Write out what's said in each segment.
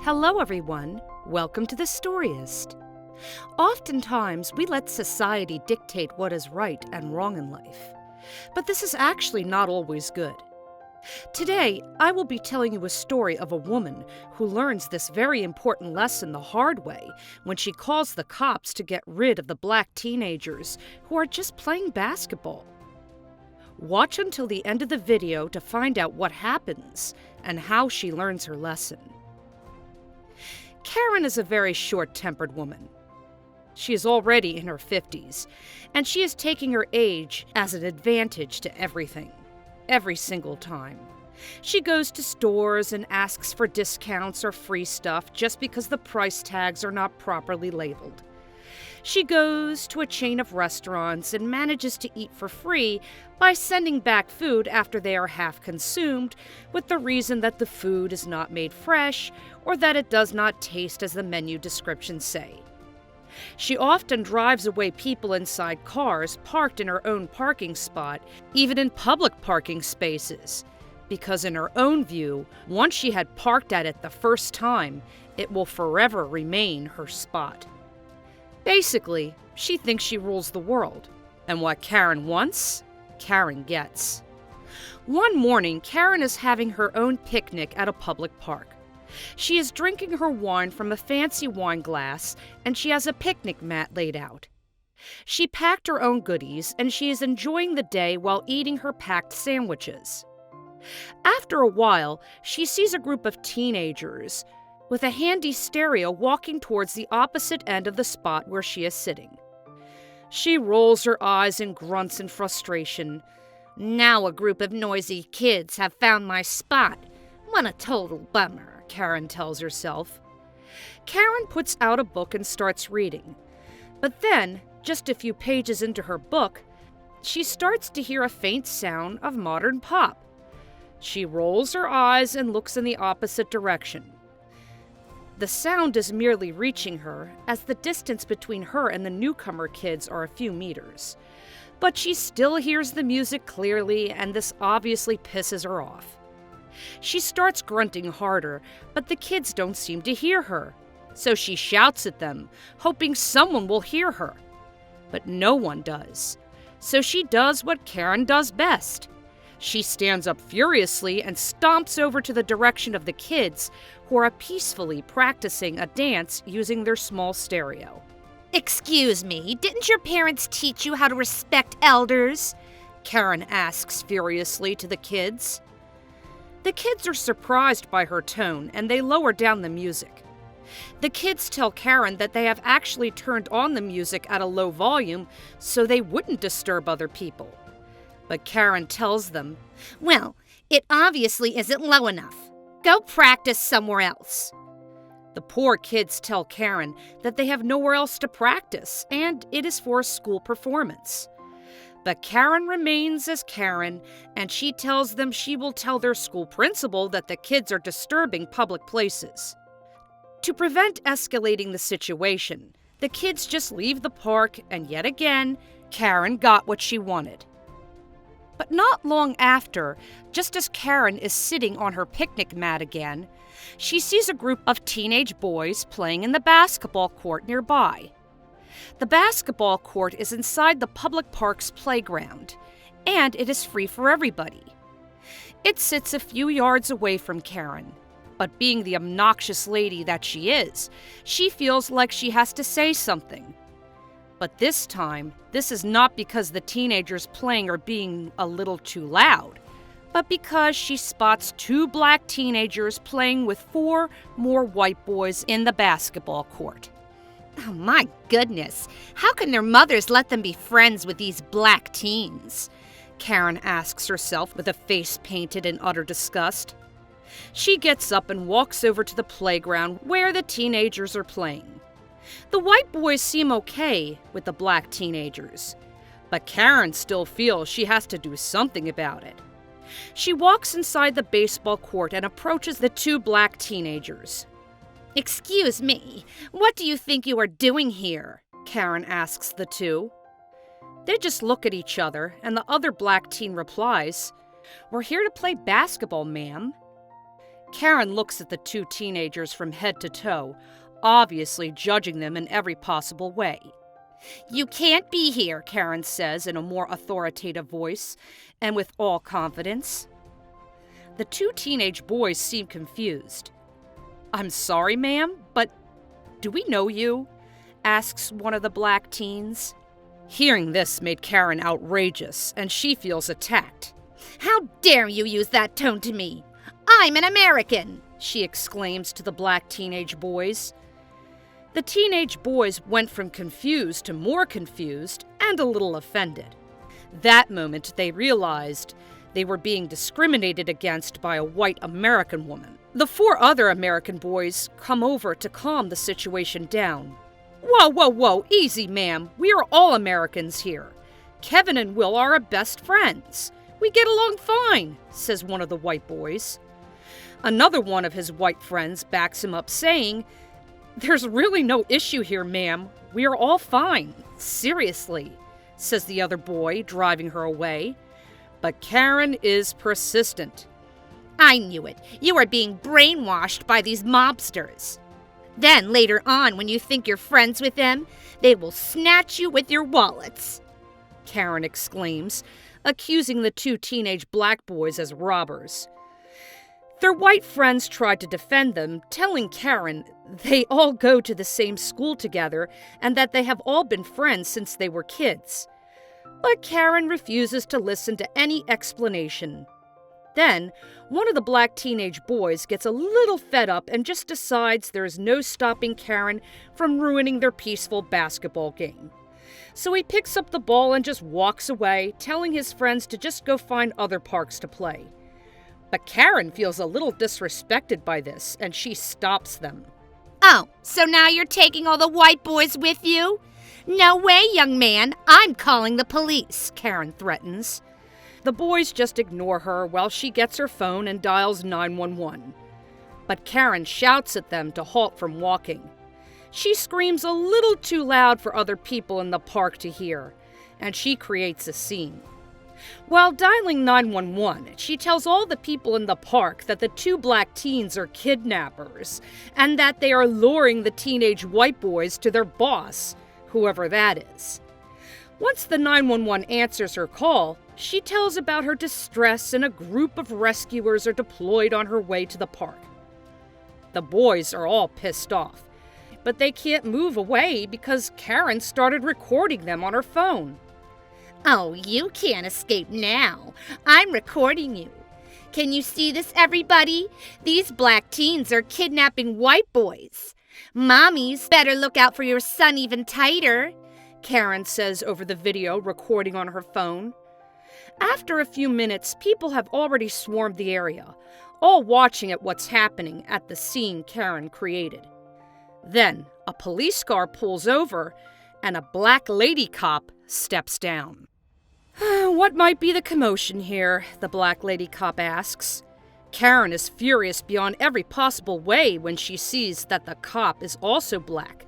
Hello everyone, welcome to the Storyist. Oftentimes we let society dictate what is right and wrong in life, but this is actually not always good. Today, I will be telling you a story of a woman who learns this very important lesson the hard way when she calls the cops to get rid of the black teenagers who are just playing basketball. Watch until the end of the video to find out what happens and how she learns her lesson. Karen is a very short-tempered woman. She is already in her 50s, and she is taking her age as an advantage to everything, every single time. She goes to stores and asks for discounts or free stuff just because the price tags are not properly labeled. She goes to a chain of restaurants and manages to eat for free by sending back food after they are half consumed with the reason that the food is not made fresh or that it does not taste as the menu descriptions say. She often drives away people inside cars parked in her own parking spot, even in public parking spaces, because in her own view, once she had parked at it the first time, it will forever remain her spot. Basically, she thinks she rules the world, and what Karen wants, Karen gets. One morning, Karen is having her own picnic at a public park. She is drinking her wine from a fancy wine glass, and she has a picnic mat laid out. She packed her own goodies, and she is enjoying the day while eating her packed sandwiches. After a while, she sees a group of teenagers with a handy stereo walking towards the opposite end of the spot where she is sitting. She rolls her eyes and grunts in frustration. "Now a group of noisy kids have found my spot. What a total bummer," Karen tells herself. Karen puts out a book and starts reading. But then, just a few pages into her book, she starts to hear a faint sound of modern pop. She rolls her eyes and looks in the opposite direction. The sound is merely reaching her, as the distance between her and the newcomer kids are a few meters. But she still hears the music clearly, and this obviously pisses her off. She starts grunting harder, but the kids don't seem to hear her. So she shouts at them, hoping someone will hear her. But no one does. So she does what Karen does best. She stands up furiously and stomps over to the direction of the kids, who are peacefully practicing a dance using their small stereo. "Excuse me, didn't your parents teach you how to respect elders?" Karen asks furiously to the kids. The kids are surprised by her tone, and they lower down the music. The kids tell Karen that they have actually turned on the music at a low volume so they wouldn't disturb other people. But Karen tells them, "Well, it obviously isn't low enough. Go practice somewhere else." The poor kids tell Karen that they have nowhere else to practice, and it is for a school performance. But Karen remains as Karen, and she tells them she will tell their school principal that the kids are disturbing public places. To prevent escalating the situation, the kids just leave the park, and yet again, Karen got what she wanted. But not long after, just as Karen is sitting on her picnic mat again, she sees a group of teenage boys playing in the basketball court nearby. The basketball court is inside the public park's playground, and it is free for everybody. It sits a few yards away from Karen, but being the obnoxious lady that she is, she feels like she has to say something. But this time, this is not because the teenagers playing are being a little too loud, but because she spots two black teenagers playing with four more white boys in the basketball court. "Oh my goodness, how can their mothers let them be friends with these black teens?" Karen asks herself with a face painted in utter disgust. She gets up and walks over to the playground where the teenagers are playing. The white boys seem okay with the black teenagers, but Karen still feels she has to do something about it. She walks inside the baseball court and approaches the two black teenagers. "Excuse me, what do you think you are doing here?" Karen asks the two. They just look at each other, and the other black teen replies, "We're here to play basketball, ma'am." Karen looks at the two teenagers from head to toe, obviously judging them in every possible way. "You can't be here," Karen says in a more authoritative voice, and with all confidence. The two teenage boys seem confused. "I'm sorry, ma'am, but do we know you?" asks one of the black teens. Hearing this made Karen outrageous, and she feels attacked. "How dare you use that tone to me? I'm an American!" she exclaims to the black teenage boys. The teenage boys went from confused to more confused and a little offended. That moment they realized they were being discriminated against by a white American woman. The four other American boys come over to calm the situation down. "Whoa, whoa, whoa, easy, ma'am. We are all Americans here. Kevin and Will are our best friends. We get along fine," says one of the white boys. Another one of his white friends backs him up, saying, "There's really no issue here, ma'am. We are all fine. Seriously," says the other boy, driving her away. But Karen is persistent. "I knew it. You are being brainwashed by these mobsters. Then later on, when you think you're friends with them, they will snatch you with your wallets," Karen exclaims, accusing the two teenage black boys as robbers. Their white friends tried to defend them, telling Karen they all go to the same school together and that they have all been friends since they were kids. But Karen refuses to listen to any explanation. Then, one of the black teenage boys gets a little fed up and just decides there is no stopping Karen from ruining their peaceful basketball game. So he picks up the ball and just walks away, telling his friends to just go find other parks to play. But Karen feels a little disrespected by this, and she stops them. "Oh, so now you're taking all the white boys with you? No way, young man. I'm calling the police," Karen threatens. The boys just ignore her while she gets her phone and dials 911. But Karen shouts at them to halt from walking. She screams a little too loud for other people in the park to hear, and she creates a scene. While dialing 911, she tells all the people in the park that the two black teens are kidnappers and that they are luring the teenage white boys to their boss, whoever that is. Once the 911 answers her call, she tells about her distress and a group of rescuers are deployed on her way to the park. The boys are all pissed off, but they can't move away because Karen started recording them on her phone. "Oh, you can't escape now. I'm recording you. Can you see this, everybody? These black teens are kidnapping white boys. Mommies better look out for your son even tighter," Karen says over the video recording on her phone. After a few minutes, people have already swarmed the area, all watching at what's happening at the scene Karen created. Then, a police car pulls over, and a black lady cop steps down. "What might be the commotion here?" the black lady cop asks. Karen is furious beyond every possible way when she sees that the cop is also black.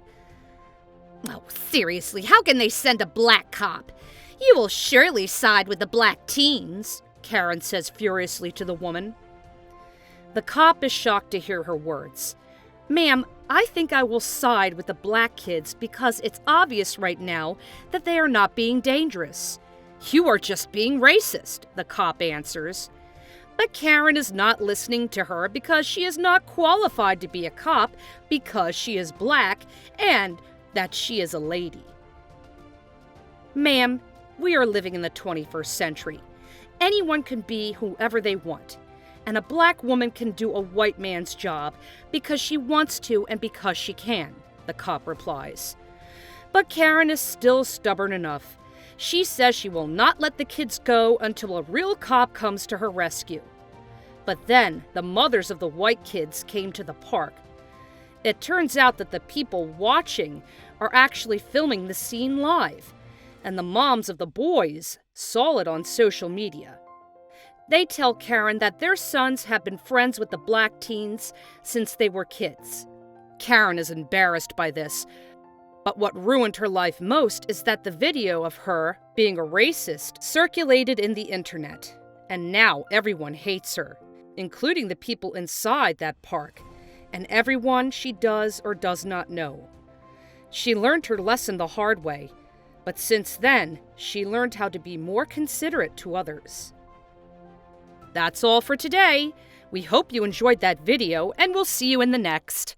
"Oh, seriously, how can they send a black cop? You will surely side with the black teens," Karen says furiously to the woman. The cop is shocked to hear her words. "Ma'am, I think I will side with the black kids because it's obvious right now that they are not being dangerous. You are just being racist," the cop answers. But Karen is not listening to her because she is not qualified to be a cop because she is black and that she is a lady. "Ma'am, we are living in the 21st century. Anyone can be whoever they want, and a black woman can do a white man's job because she wants to and because she can," the cop replies. But Karen is still stubborn enough. She says she will not let the kids go until a real cop comes to her rescue. But then the mothers of the white kids came to the park. It turns out that the people watching are actually filming the scene live, and the moms of the boys saw it on social media. They tell Karen that their sons have been friends with the black teens since they were kids. Karen is embarrassed by this, but what ruined her life most is that the video of her being a racist circulated in the internet, and now everyone hates her, including the people inside that park, and everyone she does or does not know. She learned her lesson the hard way, but since then, she learned how to be more considerate to others. That's all for today. We hope you enjoyed that video, and we'll see you in the next.